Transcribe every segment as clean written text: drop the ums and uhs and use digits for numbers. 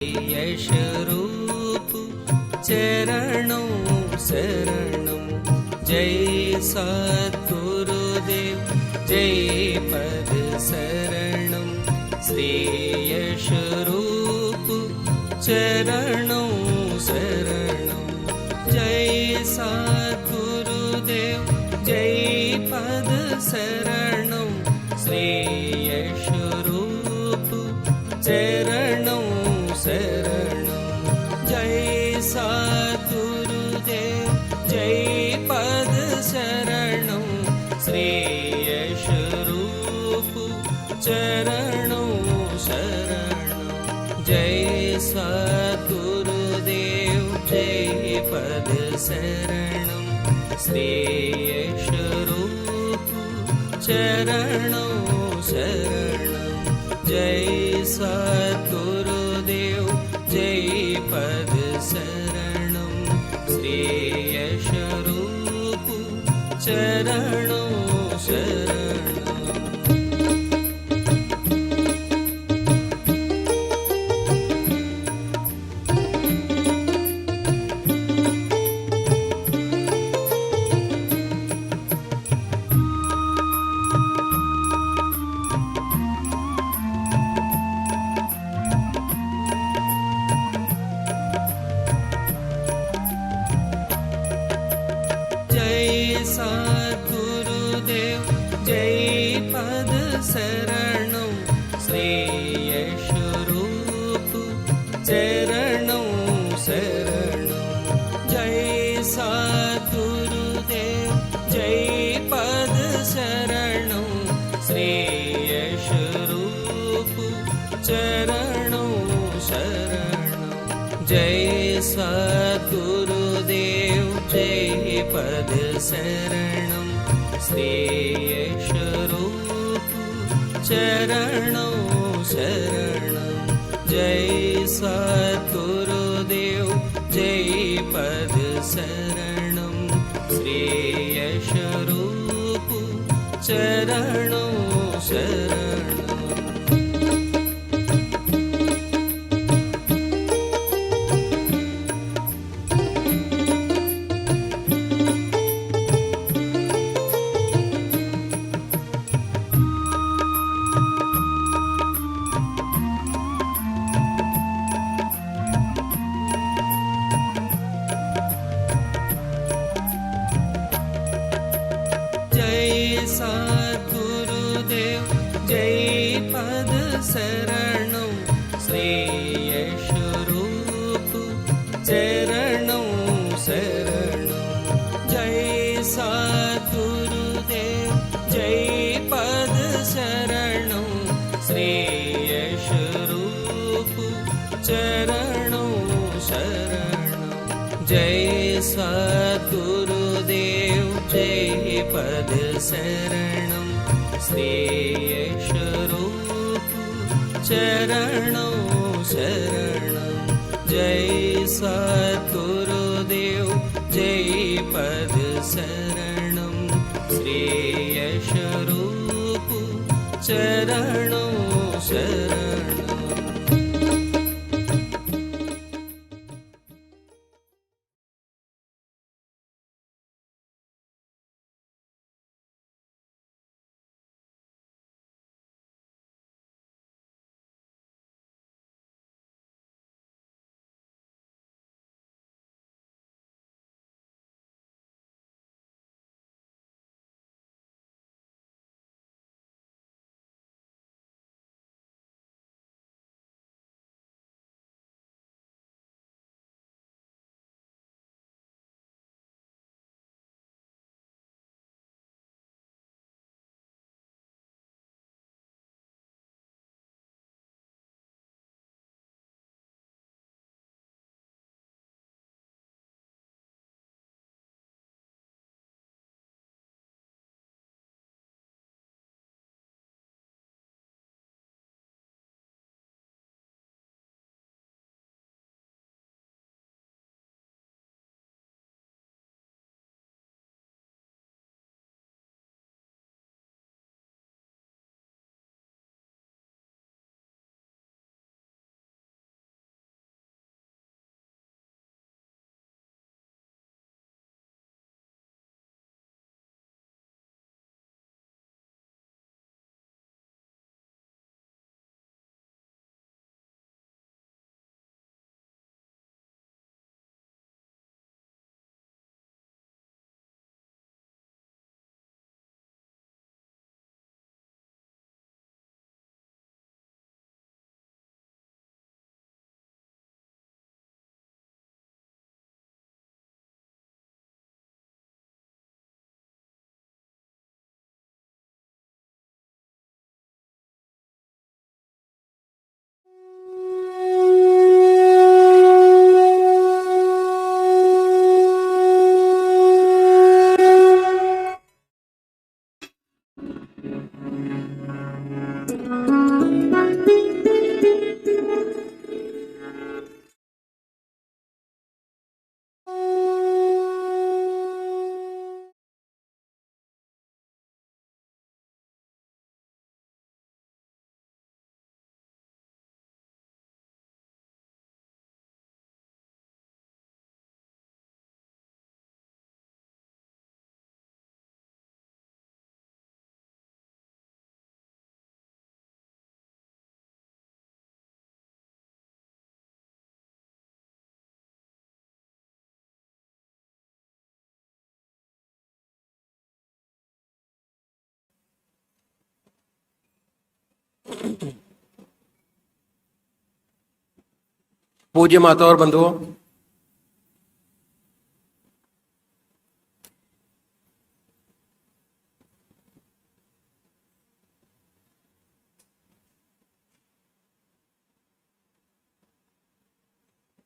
यश रूप चरणों शरणं जय सद्गुरुदेव जय पद शरणं श्री यश रूप चरणों शरणं जय सद्गुरुदेव जय पद शरणं श्री यश रूप चरणों शरणं जय सद्गुरुदेव जय पद शरणं श्री यश रूप चरणों शरणं जय सद्गुरुदेव जय पद शरणं श्री यश रूप चरणों शरणं जय सद्गुरुदेव जय पद शरणं श्री यश रूप चरणों शरणं जय सद्गुरुदेव जय पद शरणं श्री यश रूप चरणों शरणं जय सद्गुरुदेव जय पद शरणं श्री यश रूप चरणों शरणं जय सद्गुरुदेव जय पद शरणं श्री यश रूप चरणों शरणं जय सद्गुरुदेव जय पद शरणं श्री यश रूप चरणों शरणं जय सद्गुरुदेव जय पद शरणं श्री यश रूप चरणों शरणं जय सद्गुरुदेव जय पद शरणं श्री यश रूप चरणों शरणं जय सद्गुरुदेव जय पद शरणं श्री यश रूप चरणों शरणं जय सद्गुरुदेव जय पद शरणं श्री यश रूप चरणों शरणं पूज्य माता और बंधुओं,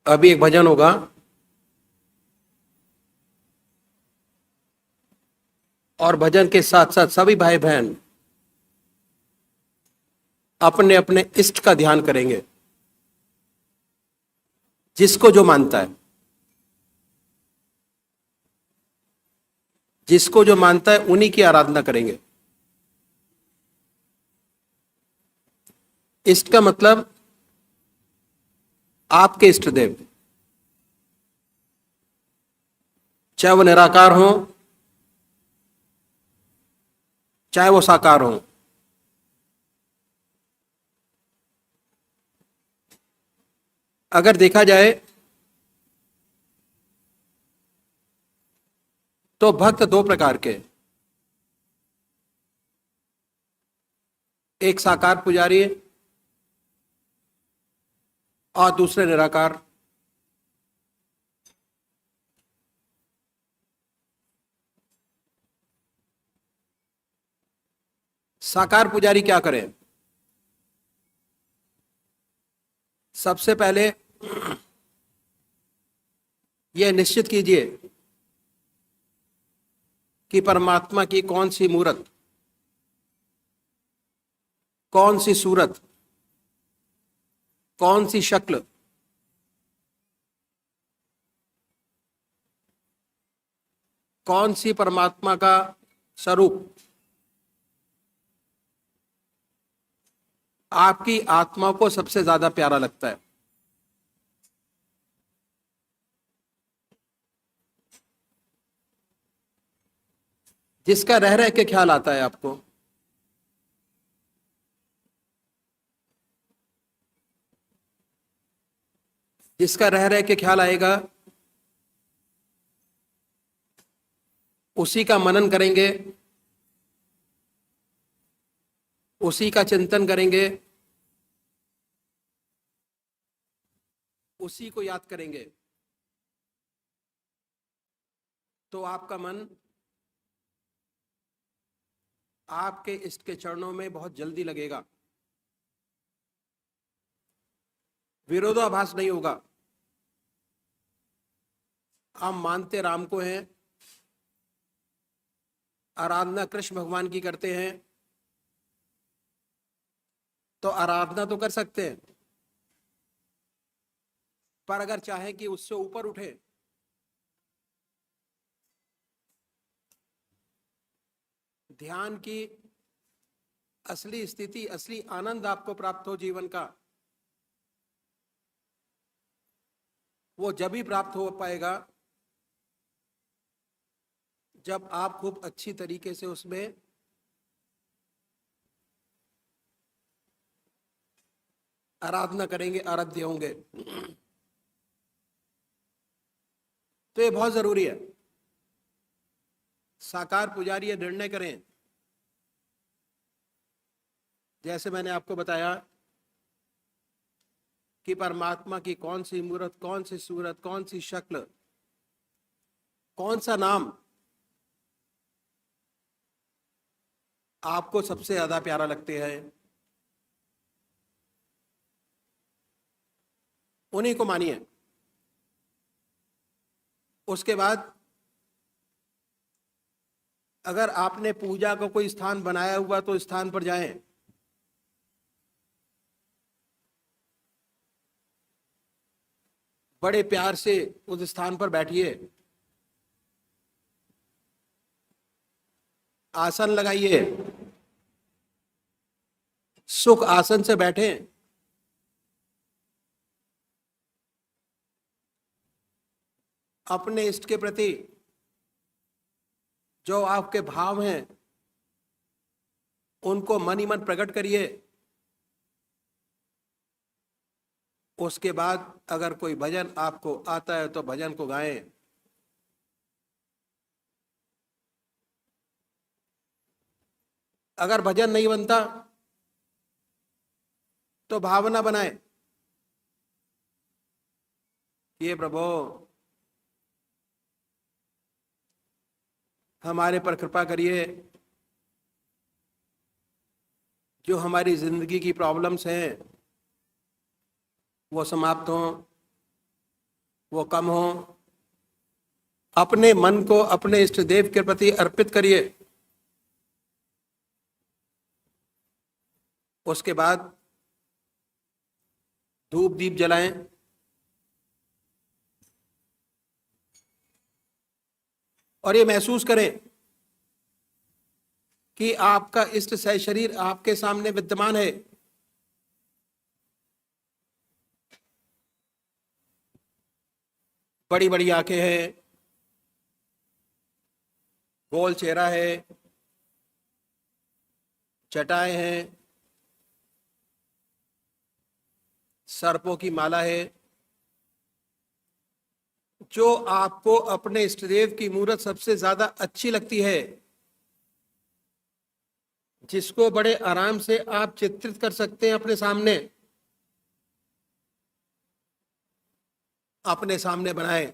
अभी एक भजन होगा और भजन के साथ साथ सभी भाई बहन अपने अपने इष्ट का ध्यान करेंगे, जिसको जो मानता है। जिसको जो मानता है उन्हीं की आराधना करेंगे। इष्ट का मतलब आपके इष्ट देव, चाहे वो निराकार हो चाहे वो साकार हो। अगर देखा जाए तो भक्त दो प्रकार के, एक साकार पुजारी और दूसरे निराकार। साकार पुजारी क्या करें? सबसे पहले यह निश्चित कीजिए कि परमात्मा की कौन सी मूर्त, कौन सी सूरत, कौन सी शक्ल, कौन सी परमात्मा का स्वरूप आपकी आत्मा को सबसे ज्यादा प्यारा लगता है। जिसका रह रह के ख्याल आता है आपको, जिसका रह रह के ख्याल आएगा, उसी का मनन करेंगे, उसी का चिंतन करेंगे, उसी को याद करेंगे, तो आपका मन आपके इष्ट के चरणों में बहुत जल्दी लगेगा। विरोधाभास नहीं होगा। आप मानते राम को हैं, आराधना कृष्ण भगवान की करते हैं, तो आराधना तो कर सकते हैं, पर अगर चाहें कि उससे ऊपर उठे, ध्यान की असली स्थिति, असली आनंद आपको प्राप्त हो जीवन का, वो जब ही प्राप्त हो पाएगा जब आप खूब अच्छी तरीके से उसमें आराधना करेंगे, आराध्य होंगे। तो ये बहुत जरूरी है। साकार पुजारी ये निर्णय करें, जैसे मैंने आपको बताया कि परमात्मा की कौन सी मूर्त, कौन सी सूरत, कौन सी शक्ल, कौन सा नाम आपको सबसे ज्यादा प्यारा लगते हैं, उन्हीं को मानिए। उसके बाद अगर आपने पूजा का कोई स्थान बनाया हुआ तो स्थान पर जाएं, बड़े प्यार से उस स्थान पर बैठिए, आसन लगाइए, सुख आसन से बैठें, अपने इष्ट के प्रति जो आपके भाव हैं उनको मन ही मन प्रकट करिए। उसके बाद अगर कोई भजन आपको आता है तो भजन को गाएं। अगर भजन नहीं बनता तो भावना बनाए कि ये प्रभु हमारे पर कृपा करिए, जो हमारी जिंदगी की प्रॉब्लम्स हैं वो समाप्त हों, वो कम हों। अपने मन को अपने इष्ट देव के प्रति अर्पित करिए। उसके बाद धूप दीप जलाएं, और ये महसूस करें कि आपका इष्ट सह शरीर आपके सामने विद्यमान है। बड़ी बड़ी आंखें हैं, गोल चेहरा है, चटाएं हैं, सर्पों की माला है। जो आपको अपने इष्टदेव की मूर्त सबसे ज्यादा अच्छी लगती है, जिसको बड़े आराम से आप चित्रित कर सकते हैं अपने सामने बनाए।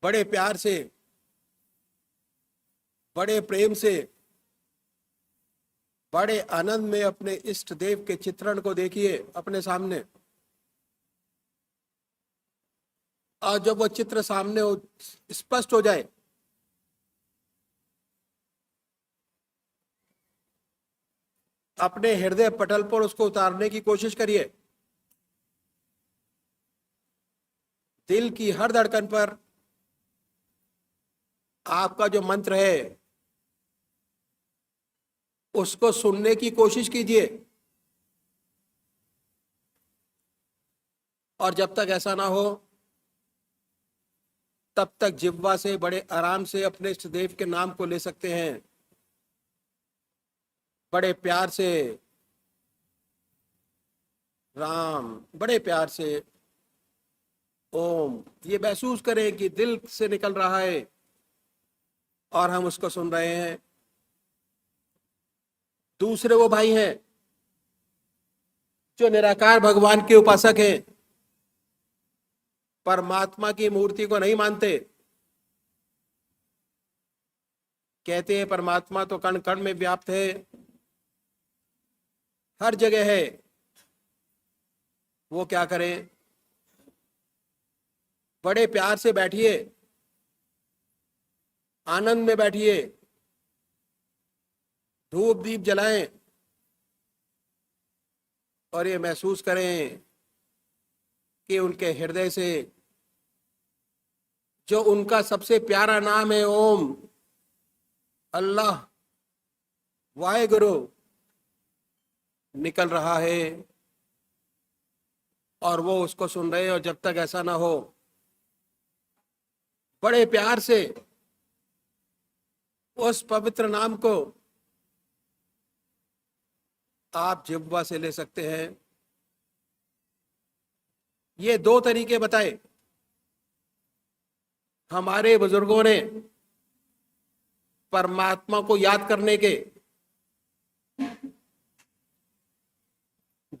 बड़े प्यार से, बड़े प्रेम से, बड़े आनंद में अपने इष्ट देव के चित्रण को देखिए अपने सामने। और जब वो चित्र सामने स्पष्ट हो जाए, अपने हृदय पटल पर उसको उतारने की कोशिश करिए। दिल की हर धड़कन पर आपका जो मंत्र है उसको सुनने की कोशिश कीजिए। और जब तक ऐसा ना हो तब तक जिह्वा से बड़े आराम से अपने इष्ट देव के नाम को ले सकते हैं। बड़े प्यार से राम, बड़े प्यार से ओम, ये महसूस करें कि दिल से निकल रहा है और हम उसको सुन रहे हैं। दूसरे वो भाई हैं जो निराकार भगवान के उपासक हैं, परमात्मा की मूर्ति को नहीं मानते। कहते हैं परमात्मा तो कण कण में व्याप्त है, हर जगह है। वो क्या करें? बड़े प्यार से बैठिए, आनंद में बैठिए, धूप दीप जलाएं और ये महसूस करें कि उनके हृदय से जो उनका सबसे प्यारा नाम है ओम, अल्लाह, वाहेगुरु, निकल रहा है और वो उसको सुन रहे हैं। और जब तक ऐसा ना हो, बड़े प्यार से उस पवित्र नाम को आप जिह्वा से ले सकते हैं। ये दो तरीके बताए हमारे बुजुर्गों ने परमात्मा को याद करने के।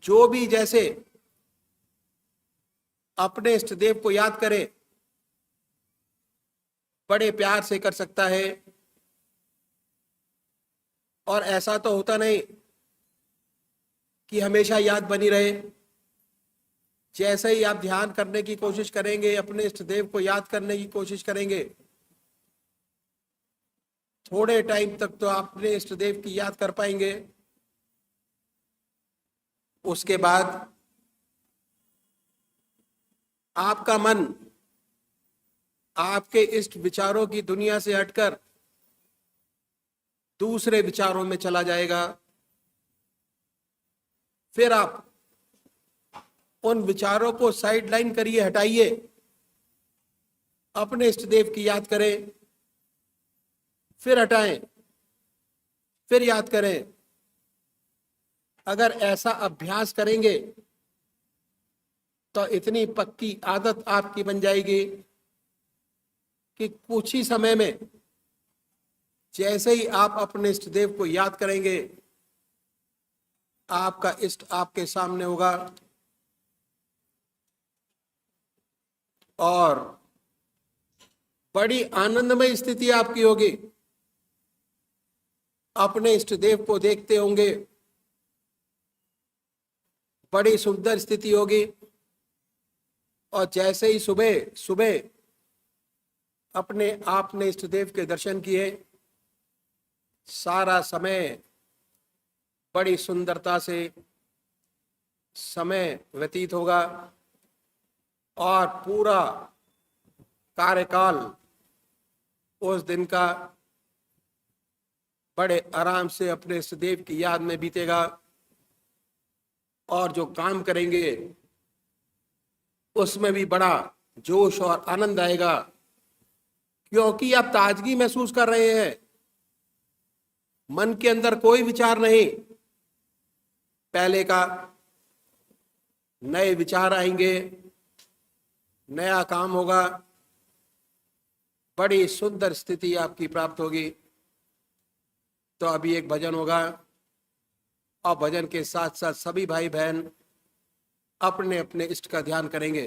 जो भी जैसे अपने इष्ट देव को याद करे, बड़े प्यार से कर सकता है। और ऐसा तो होता नहीं कि हमेशा याद बनी रहे। जैसे ही आप ध्यान करने की कोशिश करेंगे, अपने इष्ट देव को याद करने की कोशिश करेंगे, थोड़े टाइम तक तो आप अपने इष्ट देव की याद कर पाएंगे। उसके बाद आपका मन आपके इष्ट विचारों की दुनिया से हटकर दूसरे विचारों में चला जाएगा। फिर आप उन विचारों को साइड लाइन करिए, हटाइए, अपने इष्ट देव की याद करें, फिर हटाएं, फिर याद करें। अगर ऐसा अभ्यास करेंगे तो इतनी पक्की आदत आपकी बन जाएगी कि कुछ ही समय में जैसे ही आप अपने इष्ट देव को याद करेंगे, आपका इष्ट आपके सामने होगा और बड़ी आनंदमय स्थिति आपकी होगी। अपने इष्ट देव को देखते होंगे, बड़ी सुंदर स्थिति होगी। और जैसे ही सुबह सुबह अपने आपने इष्ट देव के दर्शन किए, सारा समय बड़ी सुंदरता से समय व्यतीत होगा और पूरा कार्यकाल उस दिन का बड़े आराम से अपने इष्ट देव की याद में बीतेगा। और जो काम करेंगे उसमें भी बड़ा जोश और आनंद आएगा, क्योंकि आप ताजगी महसूस कर रहे हैं। मन के अंदर कोई विचार नहीं, पहले का नए विचार आएंगे, नया काम होगा, बड़ी सुंदर स्थिति आपकी प्राप्त होगी। तो अभी एक भजन होगा और भजन के साथ साथ सभी भाई बहन अपने अपने इष्ट का ध्यान करेंगे।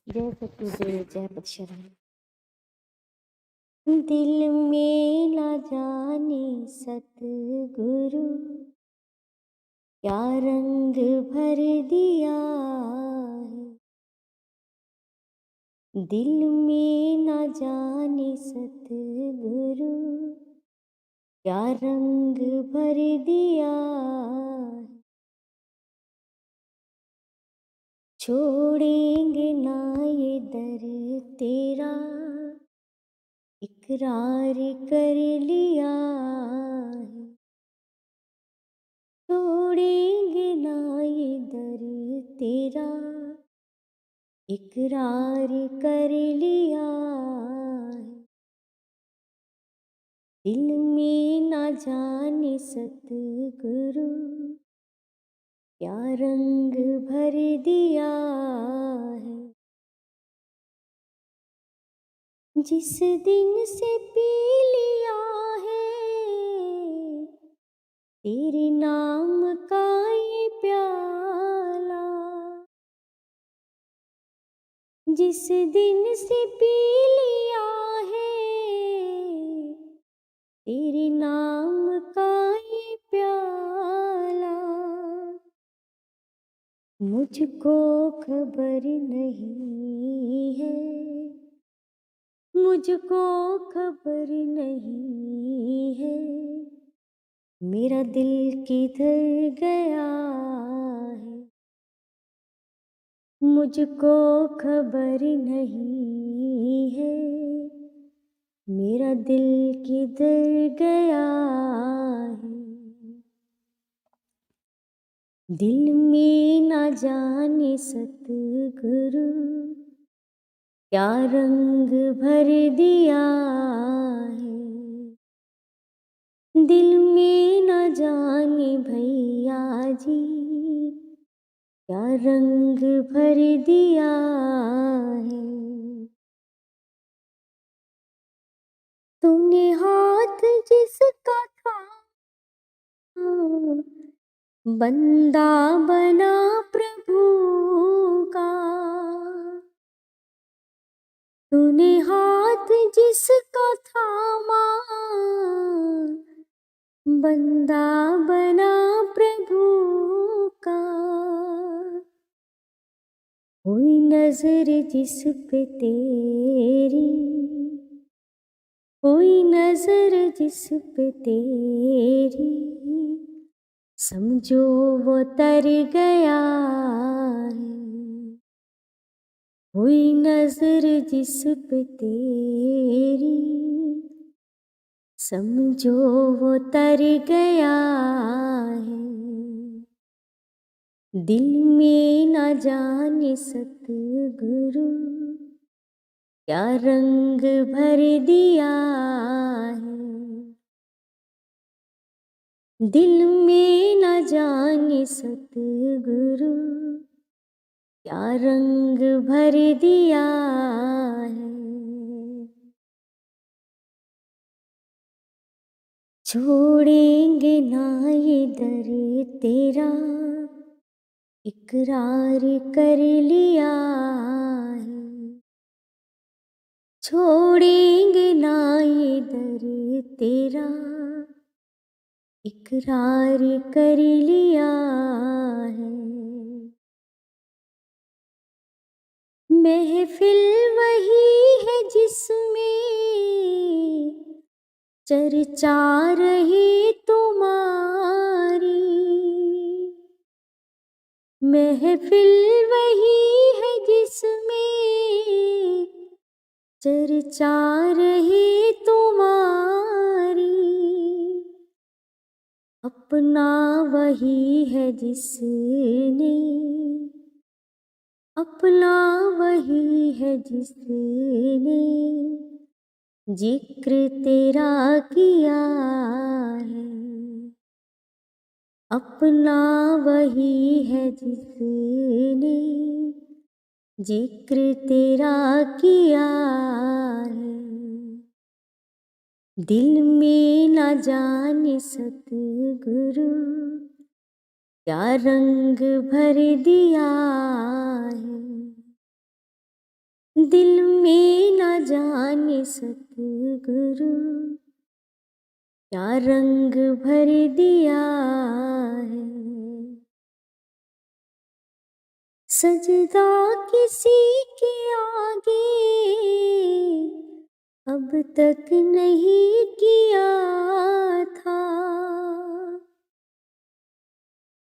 जय सतगुरुदेव, जय पतशरण। दिल में न जाने सतगुरु क्या रंग भर दिया है। दिल में न जाने सतगुरु क्या रंग भर दिया है। छोड़ेंगे ना ये दर तेरा, इकरार कर लिया है। छोड़ेंगे ना ये दर तेरा, इकरार कर लिया है। दिल में ना जाने सतगुरु क्या रंग भर दिया है। जिस दिन से पी लिया है तेरे नाम का ये प्याला, जिस दिन से पी लिया है तेरे नाम का ये प्याला, मुझको खबर नहीं है, मुझको खबर नहीं है मेरा दिल किधर गया है। मुझको खबर नहीं है मेरा दिल किधर गया है। दिल में ना जाने सतगुरु क्या रंग भर दिया है। दिल में ना जाने भैया जी क्या रंग भर दिया है। तूने हाथ जिसका था बंदा बना प्रभु का, तूने हाथ जिसका थामा बंदा बना प्रभु का। कोई नजर जिस पे तेरी, कोई नजर जिस पे तेरी, समझो वो तर गया है। कोई नजर जिस पे तेरी, समझो वो तर गया है। दिल में ना जाने सतगुरु क्या रंग भर दिया है। दिल में ना जाने सतगुरु क्या रंग भर दिया है। छोड़ेंगे ना ये दर तेरा, इकरार कर लिया है। छोड़ेंगे ना ये दर तेरा, इकरार कर लिया है। महफिल वही है जिसमें चर्चा रही तुम्हारी। महफिल वही है जिसमें चर्चा रही तुम्हारी। अपना वही है जिसने, अपना वही है जिसने जिक्र तेरा किया है। अपना वही है जिसने जिक्र तेरा किया है। दिल में न जाने सतगुरु क्या रंग भर दिया है। दिल में न जाने सतगुरु क्या रंग भर दिया है। सजदा किसी के आगे अब तक नहीं किया था।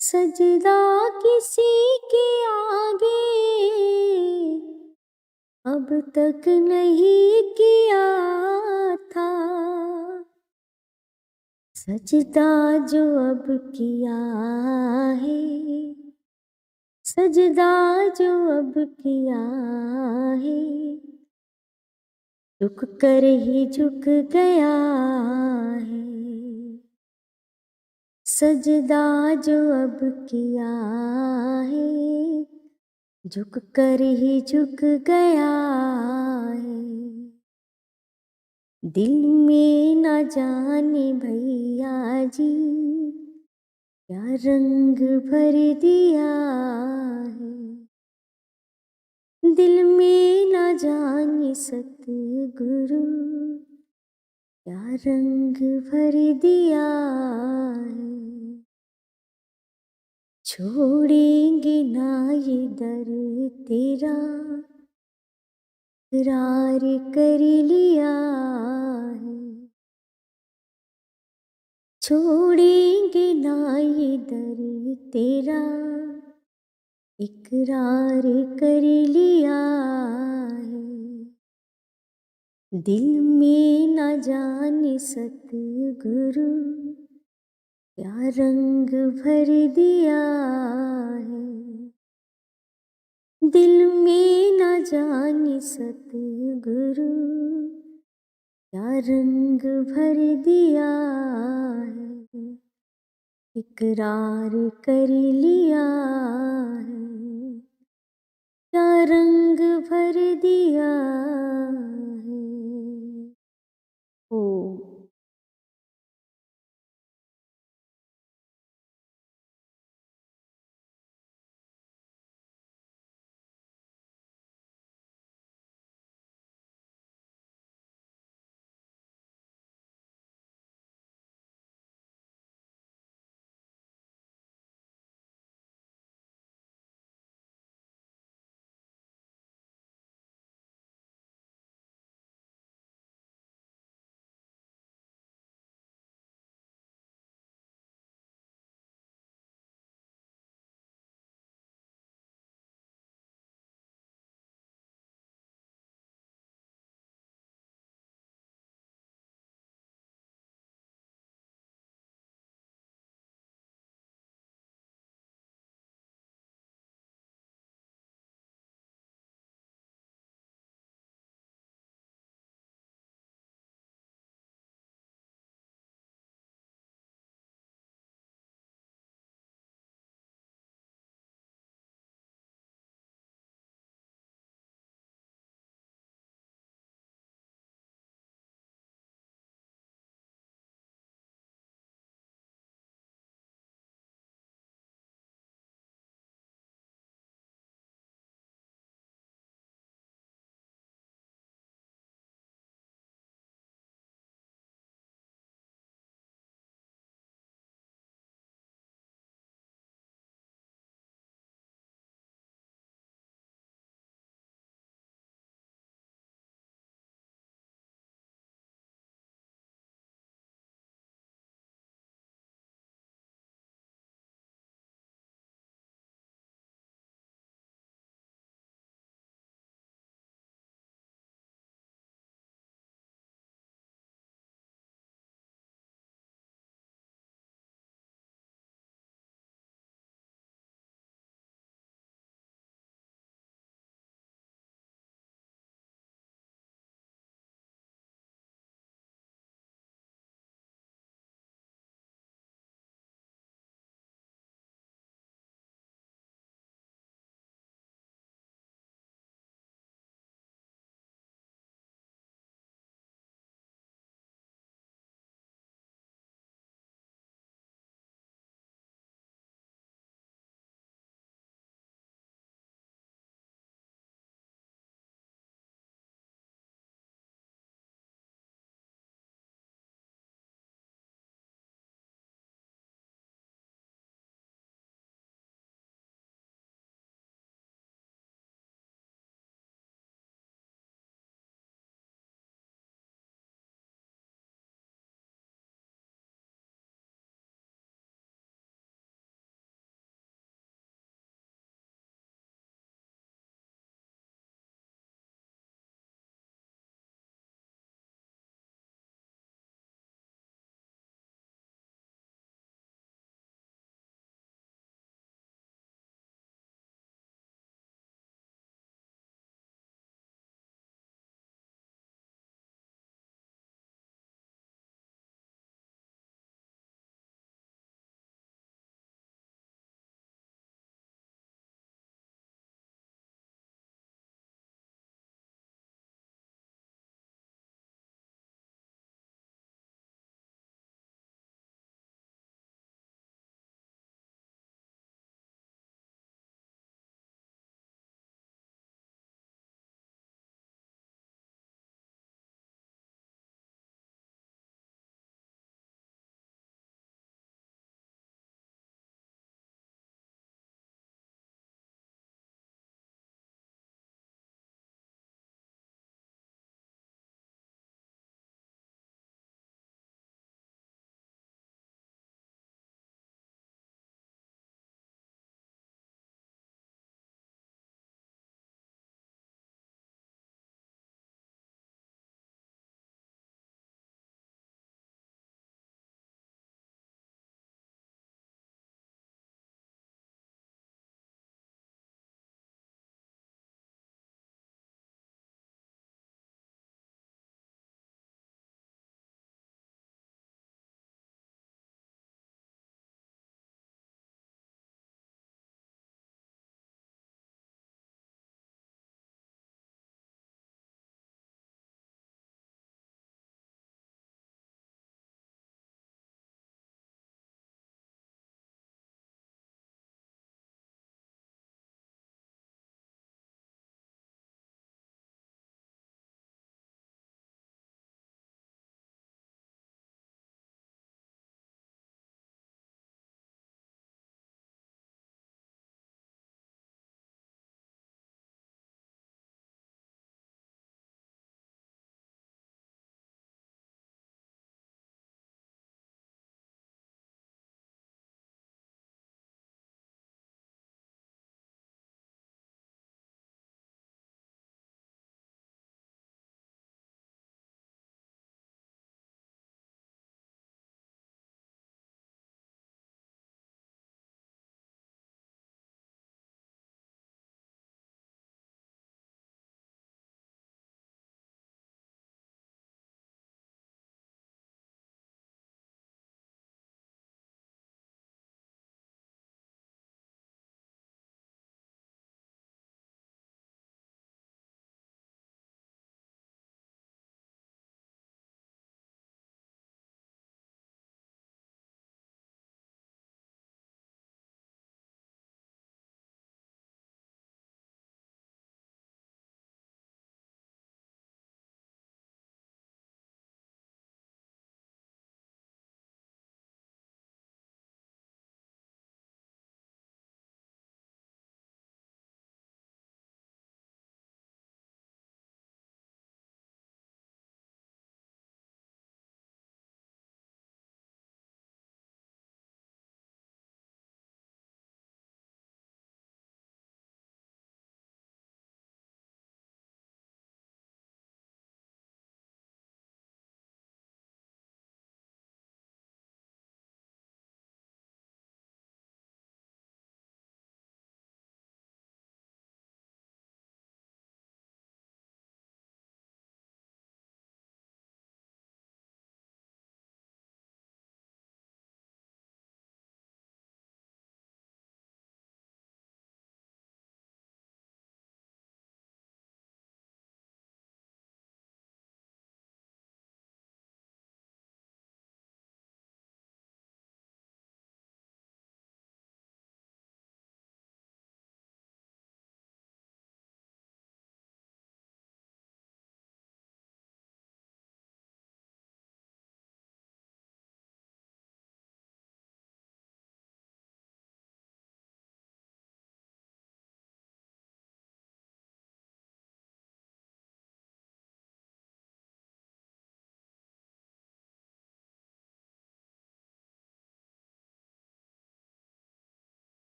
सजदा किसी के आगे अब तक नहीं किया था। सजदा जो अब किया है, सजदा जो अब किया है, झुक कर ही झुक गया है। सजदा जो अब किया है, झुक कर ही झुक गया है। दिल में न जाने भैया जी क्या रंग भर दिया है। दिल में न जाने सतगुरु क्या रंग भर दिया है। छोड़ेंगे ना ये दर तेरा, इकरार कर लिया है। छोड़ेंगे ना ये दर तेरा, इकरार कर लिया है। दिल में न जाने सतगुरु क्या रंग भर दिया है। दिल में न जाने सतगुरु क्या रंग भर दिया है। इकरार कर लिया है, क्या रंग भर दिया है। ओ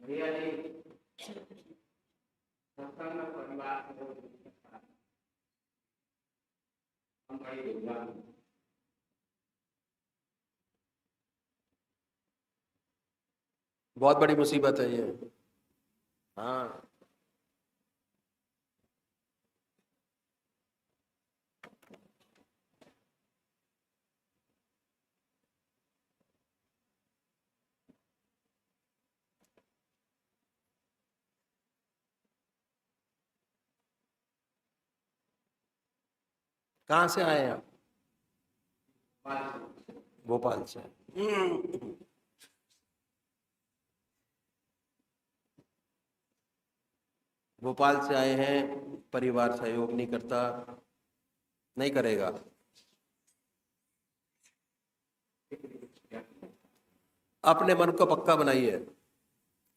भैया जी सत्संग में परिवार के लोग हम बड़ी विद्वान हैं। बहुत बड़ी मुसीबत है ये। हाँ, कहाँ से आए हैं आप? भोपाल से। भोपाल से आए हैं, परिवार सहयोग नहीं करता, नहीं करेगा। अपने मन को पक्का बनाइए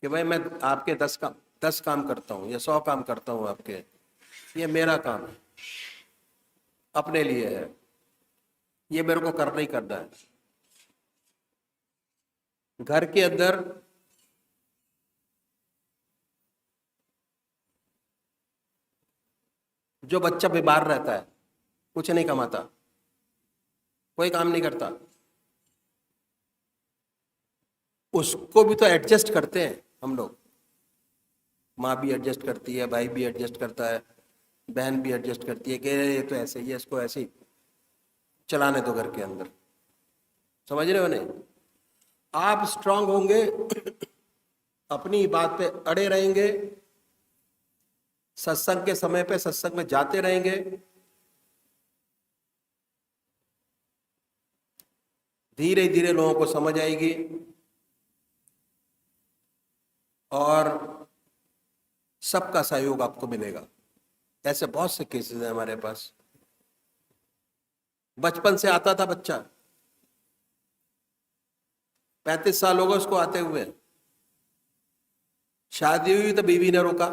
कि भाई मैं आपके 10 काम करता हूँ या 100 काम करता हूँ आपके, ये मेरा काम है, अपने लिए है, ये मेरे को करना ही करना है। घर के अंदर जो बच्चा बीमार रहता है, कुछ नहीं कमाता, कोई काम नहीं करता, उसको भी तो एडजस्ट करते हैं हम लोग। माँ भी एडजस्ट करती है, भाई भी एडजस्ट करता है, बहन भी एडजस्ट करती है कि ये तो ऐसे ही है, इसको ऐसे ही चलाने दो घर के अंदर। समझ रहे हो नहीं? आप स्ट्रांग होंगे, अपनी बात पे अड़े रहेंगे, सत्संग के समय पे सत्संग में जाते रहेंगे, धीरे धीरे लोगों को समझ आएगी और सबका सहयोग आपको मिलेगा। ऐसे बहुत से केसेस हैं हमारे पास। बचपन से आता था बच्चा, 35 साल हो गए उसको आते हुए, शादी हुई तो बीवी ने रोका,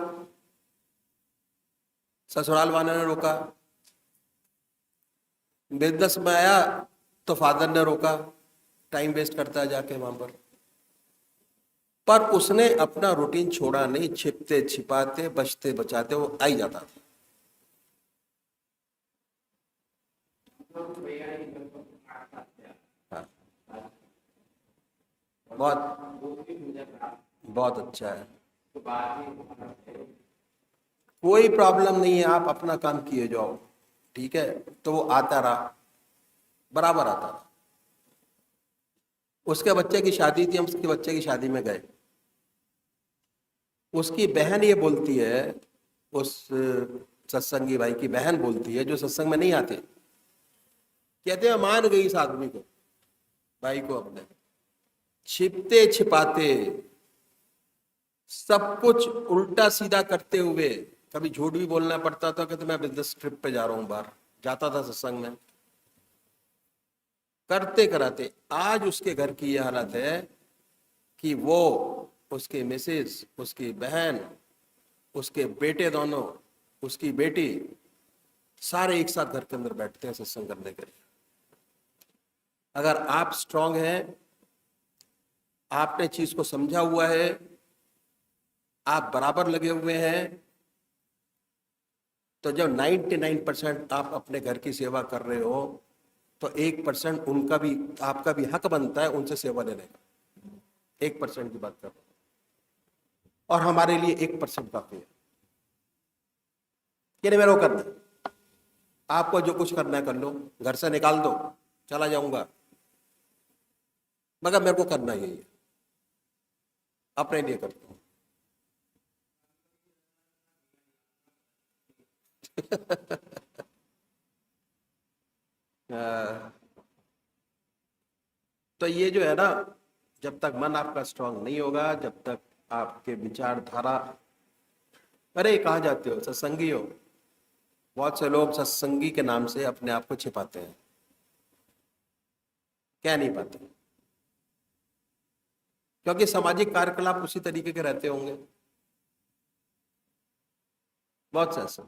ससुराल वालों ने रोका, बिजनेस में आया तो फादर ने रोका, टाइम वेस्ट करता है जाके वहां पर उसने अपना रूटीन छोड़ा नहीं, छिपते छिपाते बचते बचाते वो आ ही जाता था। हाँ, बहुत अच्छा है, कोई प्रॉब्लम नहीं है, आप अपना काम किए जाओ, ठीक है। तो वो आता रहा, बराबर आता रहा। उसके बच्चे की शादी थी, हम उसके बच्चे की शादी में गए, उसकी बहन ये बोलती है, उस सत्संगी भाई की बहन बोलती है जो सत्संग में नहीं आते, कहते हैं मान गई इस आदमी को, भाई को अपने, छिपते छिपाते सब कुछ उल्टा सीधा करते हुए, कभी झूठ भी बोलना पड़ता था, कहते मैं बिजनेस ट्रिप पे जा रहा हूं बाहर, जाता था सत्संग में, करते कराते आज उसके घर की यह हालत है कि वो, उसके मिसेज, उसकी बहन, उसके बेटे दोनों, उसकी बेटी, सारे एक साथ घर के अंदर बैठते हैं सत्संग करने के लिए। अगर आप स्ट्रांग हैं, आपने चीज को समझा हुआ है, आप बराबर लगे हुए हैं, तो जब 99% आप अपने घर की सेवा कर रहे हो तो 1% उनका भी, आपका भी हक बनता है उनसे सेवा लेने का। 1% की बात कर रहा हूं, और हमारे लिए 1% काफी है कि नहीं मेरे को करना, आपको जो कुछ करना है कर लो, घर से निकाल दो, चला जाऊंगा, मगर मेरे को करना यही है, अपने लिए करता हूं। तो ये जो है ना, जब तक मन आपका स्ट्रांग नहीं होगा, जब तक आपके विचारधारा, अरे कहाँ जाते हो, सत्संगी हो, बहुत से लोग सत्संगी के नाम से अपने आप को छिपाते हैं, कह नहीं पाते, क्योंकि सामाजिक कार्यकलाप उसी तरीके के रहते होंगे, बहुत से ऐसे।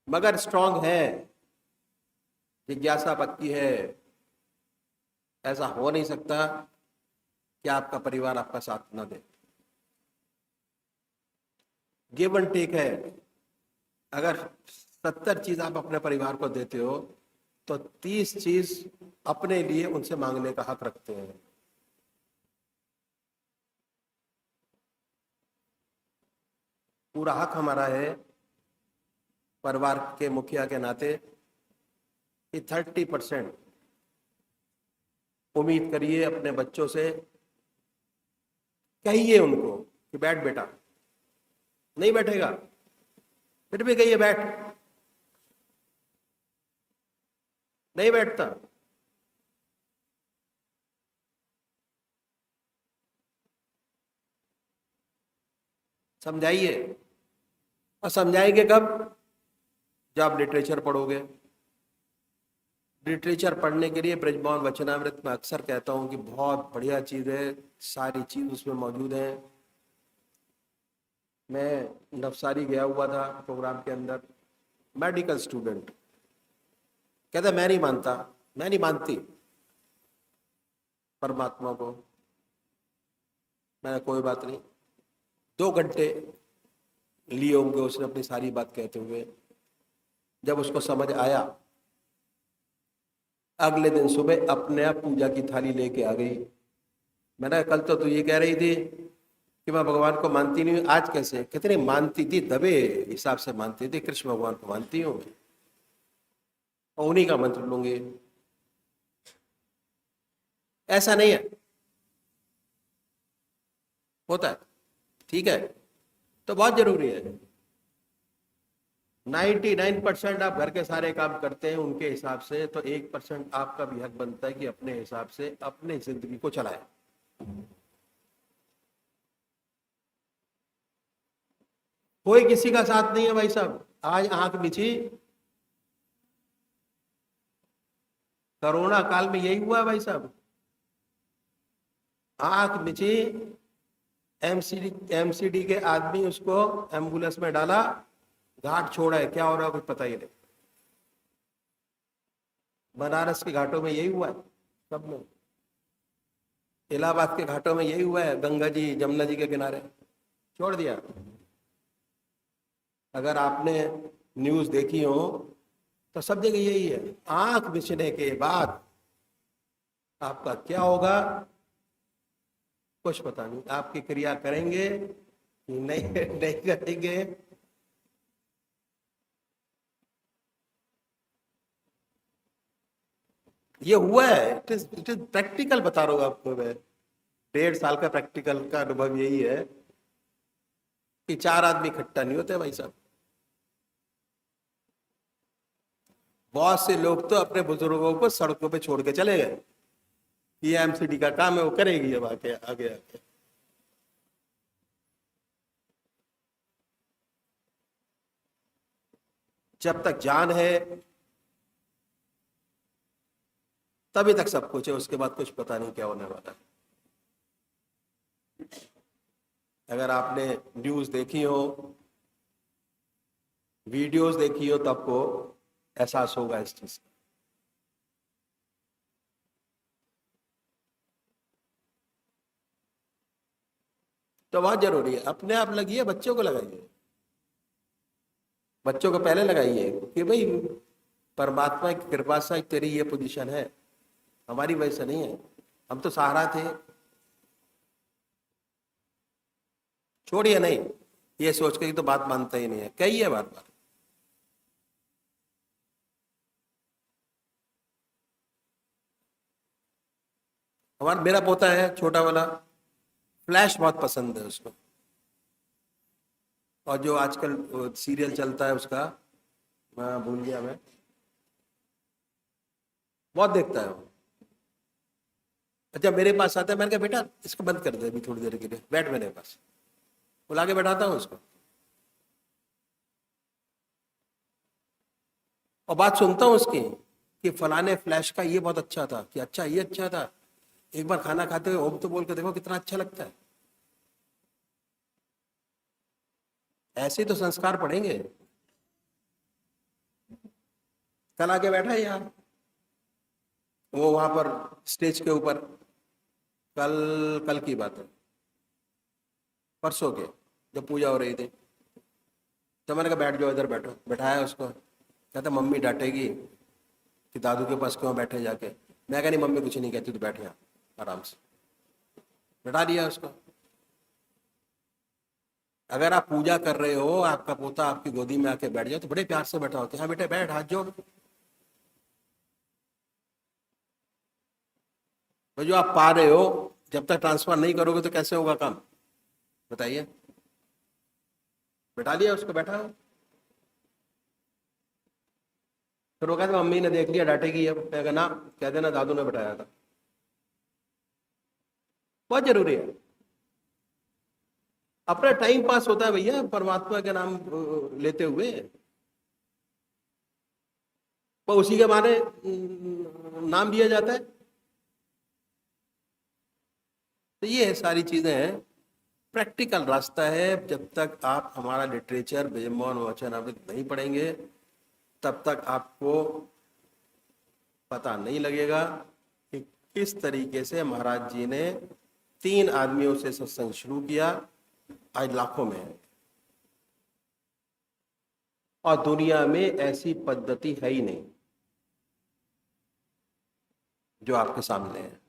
मगर स्ट्रांग है, जिज्ञासा पक्की है, ऐसा हो नहीं सकता कि आपका परिवार आपका साथ ना दे। गिव एंड टेक है। अगर 70 चीज आप अपने परिवार को देते हो तो 30 चीज अपने लिए उनसे मांगने का हक रखते हैं। पूरा हक हमारा है परिवार के मुखिया के नाते कि 30% उम्मीद करिए अपने बच्चों से, कहिए उनको कि बैठ बेटा, नहीं बैठेगा फिर भी कहिए बैठ, नहीं बैठता समझाइए। और समझाएंगे कब? जब आप लिटरेचर पढ़ोगे। लिटरेचर पढ़ने के लिए ब्रजमोहन वचनामृत में अक्सर कहता हूं कि बहुत बढ़िया चीज है, सारी चीज उसमें मौजूद है। मैं नवसारी गया हुआ था प्रोग्राम के अंदर, मेडिकल स्टूडेंट कहता मैं नहीं मानता, मैं नहीं मानती परमात्मा को। मैंने कोई बात नहीं, 2 घंटे लिए होंगे उसने अपनी सारी बात कहते हुए। जब उसको समझ आया, अगले दिन सुबह अपने आप पूजा की थाली लेके आ गई। मैंने कल तो तू ये कह रही थी कि मैं भगवान को मानती नहीं हूँ, आज कैसे? कहते नहीं मानती थी, दबे हिसाब से मानती थी, कृष्ण भगवान को मानती हूँ और उन्हीं का मंत्र लूंगी। ऐसा नहीं है, होता है, ठीक है, तो बहुत जरूरी है। 99% आप घर के सारे काम करते हैं उनके हिसाब से, तो 1% आपका भी हक बनता है कि अपने हिसाब से अपने जिंदगी को चलाए। कोई किसी का साथ नहीं है भाई साहब। आज आंख मिची, कोरोना काल में यही हुआ है भाई साहब। आंख मिची, एमसीडी के आदमी उसको एम्बुलेंस में डाला, घाट छोड़ा है, क्या हो रहा है कुछ पता ही नहीं। बनारस के घाटों में यही हुआ है सब में, इलाहाबाद के घाटों में यही हुआ है, गंगा जी जमुना जी के किनारे छोड़ दिया। अगर आपने न्यूज देखी हो तो सब जगह यही है। आंख मिचने के बाद आपका क्या होगा कुछ पता नहीं। आपकी क्रिया करेंगे नहीं, नहीं करेंगे, ये हुआ है। इट इज प्रैक्टिकल बता रहा हूं आपको मैं। 1.5 साल का प्रैक्टिकल का अनुभव यही है कि 4 आदमी इकट्ठा नहीं होते भाई साहब। बहुत से लोग तो अपने बुजुर्गों को सड़कों पे छोड़ के चले गए। ये एमसीडी का काम है, वो करेगी अब आगे आगे आगे। जब तक जान है तभी तक सब कुछ है, उसके बाद कुछ पता नहीं क्या होने वाला है। अगर आपने न्यूज देखी हो, वीडियोस देखी हो, तो आपको एहसास होगा इस चीज का। तो बहुत जरूरी है, अपने आप लगिए, बच्चों को लगाइए, बच्चों को पहले लगाइए कि भाई परमात्मा की कृपा से तेरी ये पोजीशन है, हमारी वजह से नहीं है, हम तो सहारा थे। छोड़िए नहीं ये सोच के तो बात मानता ही नहीं है, कहिए बार बार। हमारा मेरा पोता है छोटा वाला, फ्लैश बहुत पसंद है उसको, और जो आजकल सीरियल चलता है उसका, मैं भूल गया, मैं बहुत देखता है वो। अच्छा मेरे पास आता है, मैंने कहा बेटा इसको बंद कर दे अभी थोड़ी देर के लिए, बैठ मेरे पास, बुला के बैठाता हूँ उसको और बात सुनता हूँ उसकी कि फलाने फ्लैश का ये बहुत अच्छा था, कि अच्छा ये अच्छा था, एक बार खाना खाते हुए ओम तो बोल के देखो कितना अच्छा लगता है। ऐसे तो संस्कार पड़ेंगे। कल आके बैठा है यार वो वहां पर स्टेज के ऊपर, कल कल की बात है, परसों के, जब पूजा हो रही थी, तो मैंने कहा बैठ जाओ इधर, बैठो, बैठाया उसको। कहता मम्मी डांटेगी कि दादू के पास क्यों बैठे जाके। मैं कहा नहीं मम्मी कुछ नहीं कहती, तो बैठ यहाँ आराम से। बैठा दिया उसको। अगर आप पूजा कर रहे हो, आपका पोता आपकी गोदी में आके बैठ जाए तो बड़े प्यार से बैठा होते हैं, हाँ बेटे बैठ, हाथ जोड़। तो जो आप पा रहे हो, जब तक ट्रांसफर नहीं करोगे तो कैसे होगा काम, बताइए। बैठा दिया उसको, बैठा हो। फिर वो कहते मम्मी ने देख लिया डांटेगी, अब मैं कहा ना, कह देना दादू ने बैठाया था। बहुत जरूरी है। अपना टाइम पास होता है भैया परमात्मा के नाम लेते हुए, वो उसी के बारे नाम दिया जाता है। तो ये सारी चीजें हैं, प्रैक्टिकल रास्ता है। जब तक आप हमारा लिटरेचर ब्रह्मोहन वचनामृत नहीं पढ़ेंगे, तब तक आपको पता नहीं लगेगा कि किस तरीके से महाराज जी ने 3 आदमियों से सत्संग शुरू किया, आज लाखों में है। और दुनिया में ऐसी पद्धति है ही नहीं जो आपके सामने है।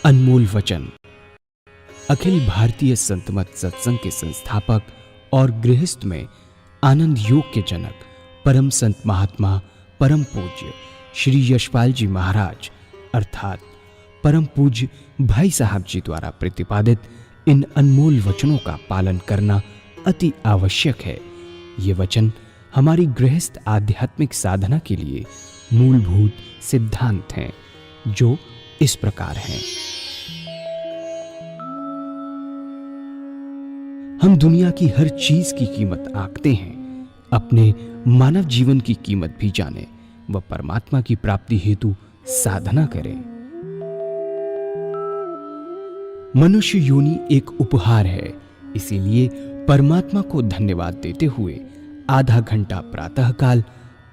अनमोल वचन। अखिल भारतीय संत मत सत्संग के संस्थापक और गृहस्थ में आनंद योग के जनक परम संत महात्मा परम पूज्य श्री यशपाल जी महाराज अर्थात परम पूज्य भाई साहब जी द्वारा प्रतिपादित इन अनमोल वचनों का पालन करना अति आवश्यक है। ये वचन हमारी गृहस्थ आध्यात्मिक साधना के लिए मूलभूत सिद्धांत हैं, जो इस प्रकार हैं। हम दुनिया की हर चीज की कीमत आंकते हैं, अपने मानव जीवन की कीमत भी जाने व परमात्मा की प्राप्ति हेतु साधना करें। मनुष्य योनि एक उपहार है, इसीलिए परमात्मा को धन्यवाद देते हुए आधा घंटा प्रातःकाल,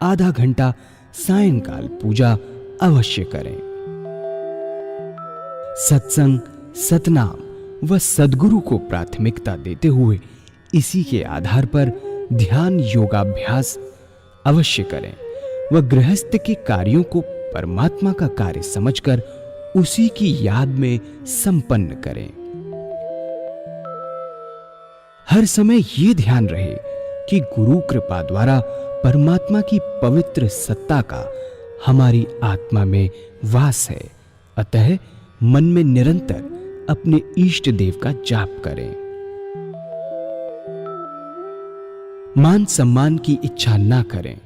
आधा घंटा सायंकाल पूजा अवश्य करें। सत्संग, सतनाम व सद्गुरु को प्राथमिकता देते हुए इसी के आधार पर ध्यान योगाभ्यास अवश्य करें व गृहस्थ के कार्यों को परमात्मा का कार्य समझकर उसी की याद में संपन्न करें। हर समय ये ध्यान रहे कि गुरु कृपा द्वारा परमात्मा की पवित्र सत्ता का हमारी आत्मा में वास है, अतः मन में निरंतर अपने इष्ट देव का जाप करें। मान सम्मान की इच्छा ना करें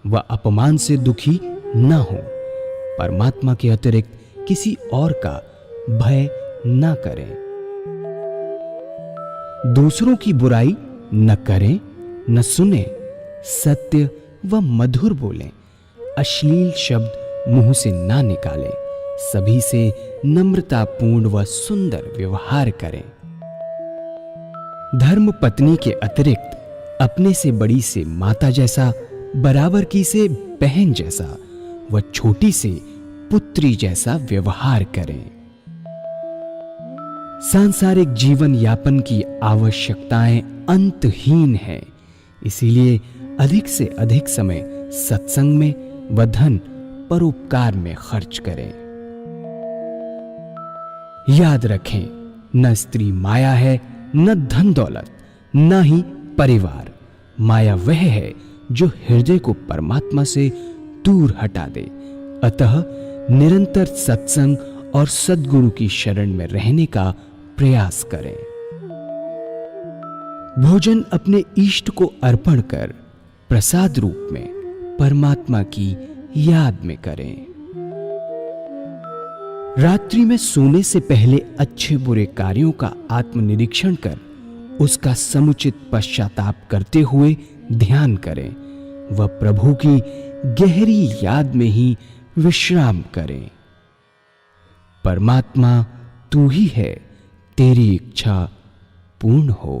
व अपमान से दुखी न हो। परमात्मा के अतिरिक्त किसी और का भय न करें। दूसरों की बुराई न करें, न सुने, सत्य व मधुर बोलें, अश्लील शब्द मुंह से ना निकालें, सभी से नम्रतापूर्ण व सुंदर व्यवहार करें। धर्म पत्नी के अतिरिक्त अपने से बड़ी से माता जैसा, बराबर की से बहन जैसा व छोटी से पुत्री जैसा व्यवहार करें। सांसारिक जीवन यापन की आवश्यकताएं अंतहीन हैं, इसीलिए अधिक से अधिक समय सत्संग में व धन परोपकार में खर्च करें। याद रखें, न स्त्री माया है, न धन दौलत, न ही परिवार। माया वह है जो हृदय को परमात्मा से दूर हटा दे। अतः निरंतर सत्संग और सद्गुरु की शरण में रहने का प्रयास करें। भोजन अपने इष्ट को अर्पण कर प्रसाद रूप में परमात्मा की याद में करें। रात्रि में सोने से पहले अच्छे बुरे कार्यों का आत्मनिरीक्षण कर उसका समुचित पश्चाताप करते हुए ध्यान करें व प्रभु की गहरी याद में ही विश्राम करें। परमात्मा तू ही है, तेरी इच्छा पूर्ण हो।